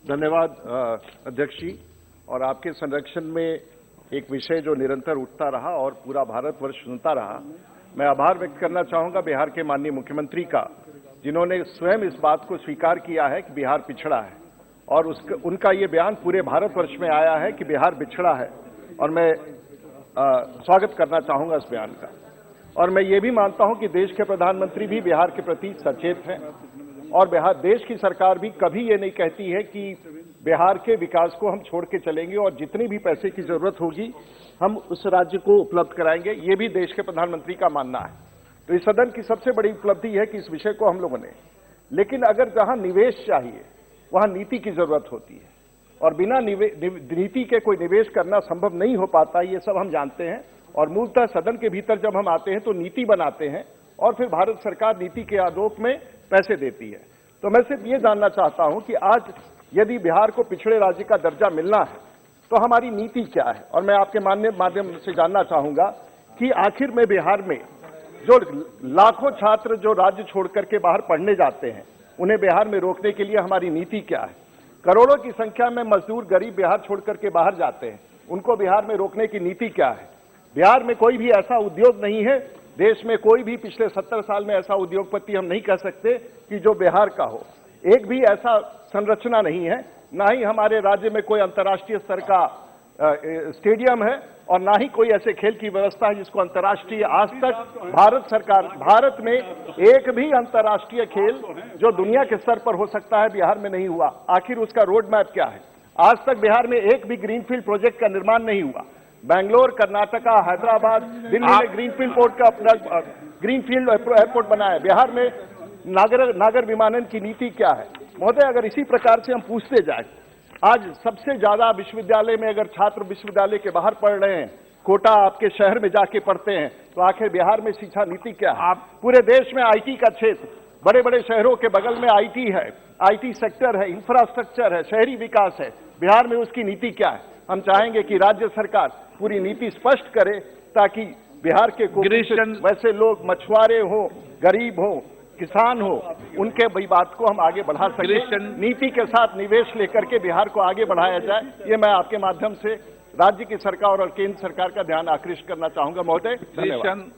धन्यवाद अध्यक्ष जी। और आपके संरक्षण में एक विषय जो निरंतर उठता रहा और पूरा भारतवर्ष सुनता रहा, मैं आभार व्यक्त करना चाहूंगा बिहार के माननीय मुख्यमंत्री का, जिन्होंने स्वयं इस बात को स्वीकार किया है कि बिहार पिछड़ा है और उनका ये बयान पूरे भारतवर्ष में आया है कि बिहार पिछड़ा है। और मैं स्वागत करना चाहूंगा इस बयान का। और मैं ये भी मानता हूं कि देश के प्रधानमंत्री भी बिहार के प्रति सचेत हैं और देश की सरकार भी कभी ये नहीं कहती है कि बिहार के विकास को हम छोड़ के चलेंगे और जितनी भी पैसे की जरूरत होगी हम उस राज्य को उपलब्ध कराएंगे। ये भी देश के प्रधानमंत्री का मानना है। तो इस सदन की सबसे बड़ी उपलब्धि है कि इस विषय को हम लोगों ने, लेकिन अगर जहां निवेश चाहिए वहां नीति की जरूरत होती है और बिना नीति के कोई निवेश करना संभव नहीं हो पाता, ये सब हम जानते हैं। और मूलतः सदन के भीतर जब हम आते हैं तो नीति बनाते हैं और फिर भारत सरकार नीति के आलोक में पैसे देती है। तो मैं सिर्फ ये जानना चाहता हूं कि आज यदि बिहार को पिछड़े राज्य का दर्जा मिलना है तो हमारी नीति क्या है। और मैं आपके माध्यम से जानना चाहूंगा कि आखिर में बिहार में जो लाखों छात्र जो राज्य छोड़ करके बाहर पढ़ने जाते हैं, उन्हें बिहार में रोकने के लिए हमारी नीति क्या है। करोड़ों की संख्या में मजदूर गरीब बिहार छोड़ करके बाहर जाते हैं, उनको बिहार में रोकने की नीति क्या है। बिहार में कोई भी ऐसा उद्योग नहीं है, देश में कोई भी पिछले 70 साल में ऐसा उद्योगपति हम नहीं कह सकते कि जो बिहार का हो। एक भी ऐसा संरचना नहीं है, ना ही हमारे राज्य में कोई अंतर्राष्ट्रीय स्तर का स्टेडियम है और ना ही कोई ऐसे खेल की व्यवस्था है जिसको अंतर्राष्ट्रीय, आज तक भारत में एक भी अंतर्राष्ट्रीय खेल जो दुनिया के स्तर पर हो सकता है बिहार में नहीं हुआ। आखिर उसका रोड मैप क्या है। आज तक बिहार में एक भी ग्रीनफील्ड प्रोजेक्ट का निर्माण नहीं हुआ। बेंगलोर, कर्नाटका, हैदराबाद, दिल्ली में ग्रीनफील्ड पोर्ट का अपना ग्रीनफील्ड एयरपोर्ट बनाया। बिहार में नागर विमानन की नीति क्या है। महोदय, अगर इसी प्रकार से हम पूछते जाए, आज सबसे ज्यादा विश्वविद्यालय में अगर छात्र विश्वविद्यालय के बाहर पढ़ रहे हैं, कोटा आपके शहर में जाके पढ़ते हैं, तो आखिर बिहार में शिक्षा नीति क्या है। आप पूरे देश में आईटी का क्षेत्र, बड़े बड़े शहरों के बगल में आईटी है, आईटी सेक्टर है, इंफ्रास्ट्रक्चर है, शहरी विकास है। बिहार में उसकी नीति क्या है। हम चाहेंगे कि राज्य सरकार पूरी नीति स्पष्ट करे ताकि बिहार के वैसे लोग मछुआरे हो, गरीब हो, किसान हो, उनके बात को हम आगे बढ़ा सकें। नीति के साथ निवेश लेकर के बिहार को आगे बढ़ाया जाए, ये मैं आपके माध्यम से राज्य की सरकार और केंद्र सरकार का ध्यान आकृष्ट करना चाहूंगा। महोदय, धन्यवाद।